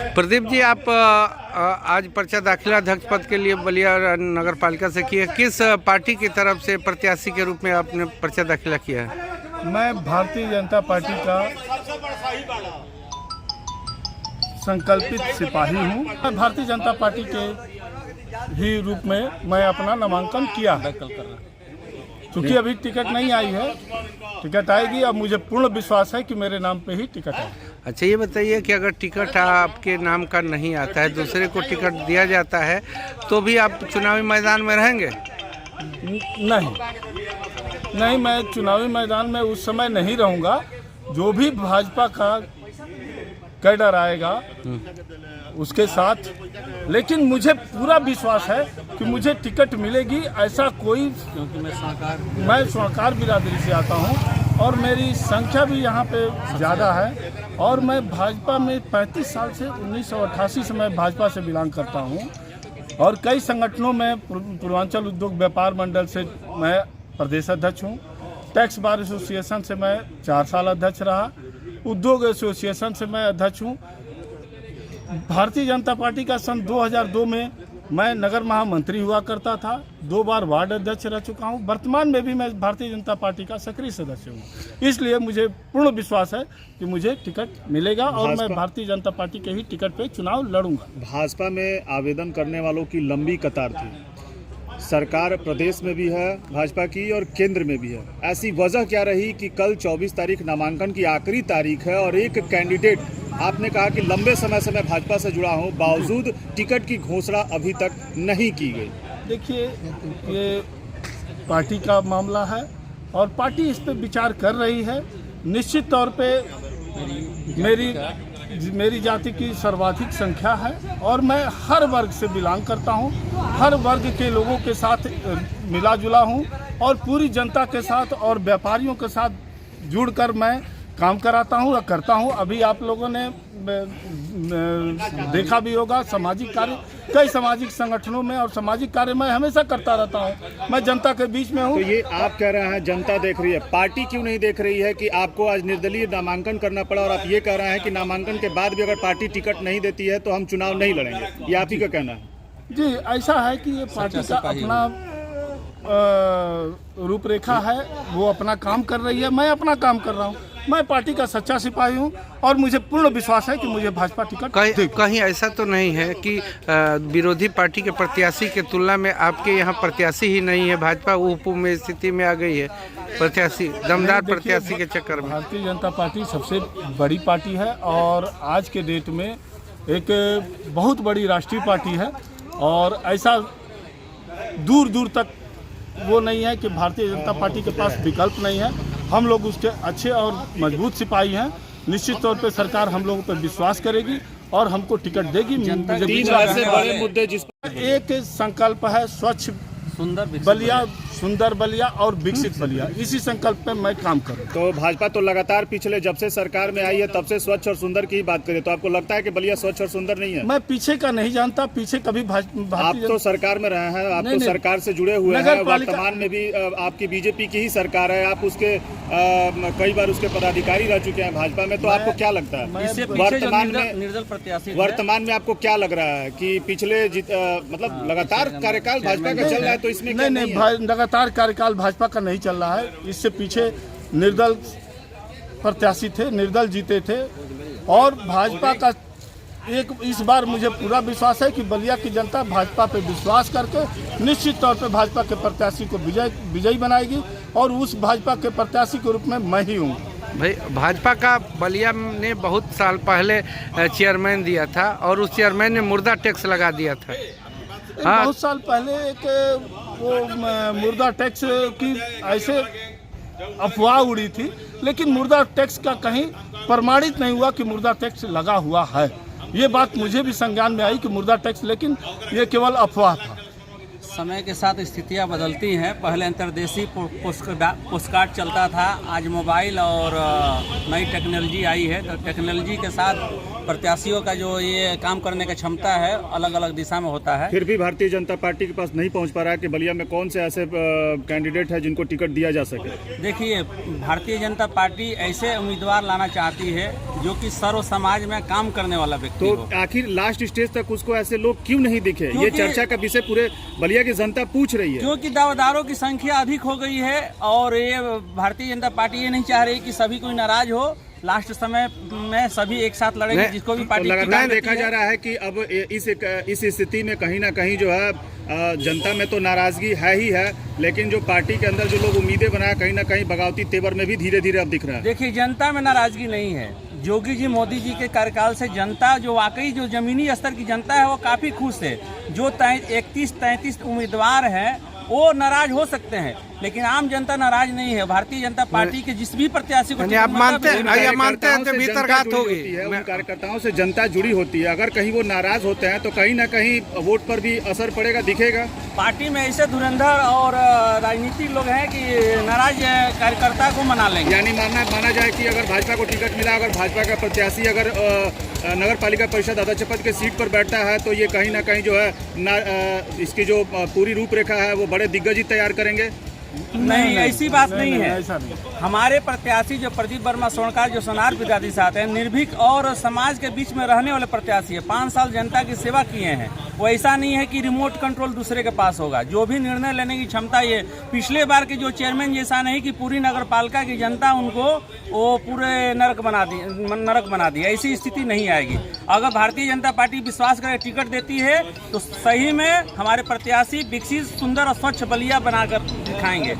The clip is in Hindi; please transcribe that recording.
प्रदीप जी, आप आज पर्चा दाखिला अध्यक्ष पद के लिए बलिया नगर पालिका से किए, किस पार्टी की तरफ से प्रत्याशी के रूप में आपने पर्चा दाखिला किया है? मैं भारतीय जनता पार्टी का संकल्पित सिपाही हूं। मैं भारतीय जनता पार्टी के ही रूप में मैं अपना नामांकन किया है। क्योंकि अभी टिकट नहीं आई है, टिकट आएगी। अब मुझे पूर्ण विश्वास है कि मेरे नाम पे ही टिकट आएगी। अच्छा, ये बताइए कि अगर टिकट आपके नाम का नहीं आता है, दूसरे को टिकट दिया जाता है, तो भी आप चुनावी मैदान में रहेंगे? नहीं, मैं चुनावी मैदान में उस समय नहीं रहूँगा। जो भी भाजपा का कैडर आएगा उसके साथ, लेकिन मुझे पूरा विश्वास है कि मुझे टिकट मिलेगी। ऐसा कोई, क्योंकि मैं स्वर्णकार बिरादरी से आता हूं और मेरी संख्या भी यहाँ पे ज़्यादा है। और मैं भाजपा में 35 साल से 1988 से मैं भाजपा से बिलोंग करता हूं और कई संगठनों में, पूर्वांचल उद्योग व्यापार मंडल से मैं प्रदेश अध्यक्ष हूँ। टैक्स बार एसोसिएशन से मैं 4 साल अध्यक्ष रहा। उद्योग एसोसिएशन से मैं अध्यक्ष हूँ। भारतीय जनता पार्टी का सन 2002 में मैं नगर महामंत्री हुआ करता था। 2 बार वार्ड अध्यक्ष रह चुका हूँ। वर्तमान में भी मैं भारतीय जनता पार्टी का सक्रिय सदस्य हूँ। इसलिए मुझे पूर्ण विश्वास है कि मुझे टिकट मिलेगा और मैं भारतीय जनता पार्टी के ही टिकट पे चुनाव लड़ूंगा। भाजपा में आवेदन करने वालों की लंबी कतार थी। सरकार प्रदेश में भी है भाजपा की और केंद्र में भी है। ऐसी वजह क्या रही कि कल 24 तारीख नामांकन की आखिरी तारीख है और एक कैंडिडेट, आपने कहा कि लंबे समय से मैं भाजपा से जुड़ा हूं, बावजूद टिकट की घोषणा अभी तक नहीं की गई? देखिए, ये पार्टी का मामला है और पार्टी इस पर विचार कर रही है। निश्चित तौर पे मेरी जाति की सर्वाधिक संख्या है और मैं हर वर्ग से बिलोंग करता हूं। हर वर्ग के लोगों के साथ मिला जुला हूं और पूरी जनता के साथ और व्यापारियों के साथ जुड़कर मैं काम कराता हूं और करता हूं। अभी आप लोगों ने देखा भी होगा, सामाजिक कार्य कई सामाजिक संगठनों में और सामाजिक कार्य मैं हमेशा करता रहता हूं। मैं जनता के बीच में हूं। तो ये आप कह रहे हैं जनता देख रही है, पार्टी क्यों नहीं देख रही है कि आपको आज निर्दलीय नामांकन करना पड़ा? और आप ये कह रहे हैं कि नामांकन के बाद भी अगर पार्टी टिकट नहीं देती है तो हम चुनाव नहीं लड़ेंगे, ये आप ही का कहना है? जी, ऐसा है कि ये पार्टी का अपना रूपरेखा है, वो अपना काम कर रही है, मैं अपना काम कर रहा हूँ। मैं पार्टी का सच्चा सिपाही हूँ और मुझे पूर्ण विश्वास है कि मुझे भाजपा टिकट कहीं ऐसा तो नहीं है कि विरोधी पार्टी के प्रत्याशी के तुलना में आपके यहाँ प्रत्याशी ही नहीं है, भाजपा उप में स्थिति में आ गई है, प्रत्याशी दमदार प्रत्याशी के चक्कर में? भारतीय जनता पार्टी सबसे बड़ी पार्टी है और आज के डेट में एक बहुत बड़ी राष्ट्रीय पार्टी है और ऐसा दूर दूर तक वो नहीं है कि भारतीय जनता पार्टी के पास विकल्प नहीं है। हम लोग उसके अच्छे और मजबूत सिपाही हैं। निश्चित तौर पे सरकार हम लोगों पर विश्वास करेगी और हमको टिकट देगी। तीन ऐसे बड़े मुद्दे जिस एक संकल्प है, स्वच्छ सुंदर बलिया और विकसित बलिया। इसी संकल्प पे मैं काम करूँ। तो भाजपा तो लगातार पिछले जब से सरकार में आई है तब से स्वच्छ और सुंदर की बात करें तो आपको लगता है कि बलिया स्वच्छ और सुंदर नहीं है? मैं पीछे का नहीं जानता, पीछे कभी आप तो सरकार में रहे हैं, आप तो सरकार से जुड़े हुए हैं। वर्तमान में भी आपकी बीजेपी की ही सरकार है, आप उसके कई बार उसके पदाधिकारी रह चुके हैं भाजपा में। तो आपको क्या लगता है वर्तमान में आपको क्या लग रहा है कि पिछले मतलब लगातार कार्यकाल भाजपा का चल रहा है, तो इसमें नहीं, लगातार कार्यकाल भाजपा का नहीं चल रहा है। इससे पीछे निर्दल प्रत्याशी थे, निर्दल जीते थे और भाजपा का इस बार मुझे पूरा विश्वास है कि बलिया की जनता भाजपा पे विश्वास करके निश्चित तौर पे भाजपा के प्रत्याशी को विजयी बनाएगी और उस भाजपा के प्रत्याशी के रूप में मैं ही हूँ। भाई, भाजपा का बलिया ने बहुत साल पहले चेयरमैन दिया था और उस चेयरमैन ने मुर्दा टैक्स लगा दिया था। हाँ, बहुत साल पहले एक वो मुर्दा टैक्स की ऐसे अफवाह उड़ी थी, लेकिन मुर्दा टैक्स का कहीं प्रमाणित नहीं हुआ कि मुर्दा टैक्स लगा हुआ है। ये बात मुझे भी संज्ञान में आई कि मुर्दा टैक्स, लेकिन ये केवल अफवाह था। समय के साथ स्थितियां बदलती हैं। पहले अंतर्देशीय पोस्टकार्ड चलता था, आज मोबाइल और नई टेक्नोलॉजी आई है। तो टेक्नोलॉजी के साथ प्रत्याशियों का जो ये काम करने का क्षमता है अलग अलग दिशा में होता है। फिर भी भारतीय जनता पार्टी के पास नहीं पहुंच पा रहा है कि बलिया में कौन से ऐसे कैंडिडेट है जिनको टिकट दिया जा सके? देखिए, भारतीय जनता पार्टी ऐसे उम्मीदवार लाना चाहती है जो कि सर्व समाज में काम करने वाला व्यक्ति तो हो। आखिर लास्ट स्टेज तक उसको ऐसे लोग क्यों नहीं दिखे? ये क्योंकि- चर्चा का विषय पूरे बलिया की जनता पूछ रही है। क्योंकि दावेदारों की संख्या अधिक हो गई है और ये भारतीय जनता पार्टी ये नहीं चाह रही कि सभी कोई नाराज हो। लास्ट समय में सभी एक साथ लड़ेंगे, नहीं, जिसको भी तो पार्टी लगातार टिकट देखा देती जा है। रहा है कि अब इस स्थिति में कहीं ना कहीं जो है जनता में तो नाराजगी है ही है, लेकिन जो पार्टी के अंदर जो लोग उम्मीदें बनाया कहीं ना कहीं बगावती तेवर में भी धीरे धीरे अब दिख रहा है। देखिए, जनता में नाराजगी नहीं है। योगी जी, मोदी जी के कार्यकाल से जनता जो वाकई जो जमीनी स्तर की जनता है वो काफ़ी खुश है। जो 31-33 उम्मीदवार हैं वो नाराज हो सकते हैं, लेकिन आम जनता नाराज नहीं है। भारतीय जनता पार्टी के जिस भी प्रत्याशी को यानी आप मानते हैं उन मानते हैं तो कार्यकर्ताओं से भीतर जनता घात जुड़ी होगी। होती है, उन कार्यकर्ताओं से जनता जुड़ी होती है। अगर कहीं वो नाराज होते हैं तो कहीं ना कहीं वोट पर भी असर पड़ेगा, दिखेगा। पार्टी में ऐसे धुरंधर और राजनीतिक लोग हैं कि नाराज कार्यकर्ता को मना लेंगे। यानी माना जाए कि अगर भाजपा को टिकट मिला, अगर भाजपा का प्रत्याशी अगर नगर पालिका परिषद अध्यक्ष पद के सीट पर बैठता है तो ये कहीं ना कहीं जो है इसकी जो पूरी रूपरेखा है वो बड़े दिग्गज ही तैयार करेंगे। नहीं, ऐसी बात नहीं है। ऐसा नहीं। हमारे प्रत्याशी जो प्रदीप वर्मा सोनकार जो सोनार विद्यार्थी साथ हैं, निर्भीक और समाज के बीच में रहने वाले प्रत्याशी है। 5 साल जनता की सेवा किए हैं। वो ऐसा नहीं है कि रिमोट कंट्रोल दूसरे के पास होगा। जो भी निर्णय लेने की क्षमता, ये पिछले बार के जो चेयरमैन जैसा नहीं कि पूरी नगर पालिका की जनता उनको वो पूरे नरक बना दी। ऐसी स्थिति नहीं आएगी। अगर भारतीय जनता पार्टी विश्वास करे टिकट देती है तो सही में हमारे प्रत्याशी विकसित, सुंदर और स्वच्छ बलिया बनाकर दिखाएंगे।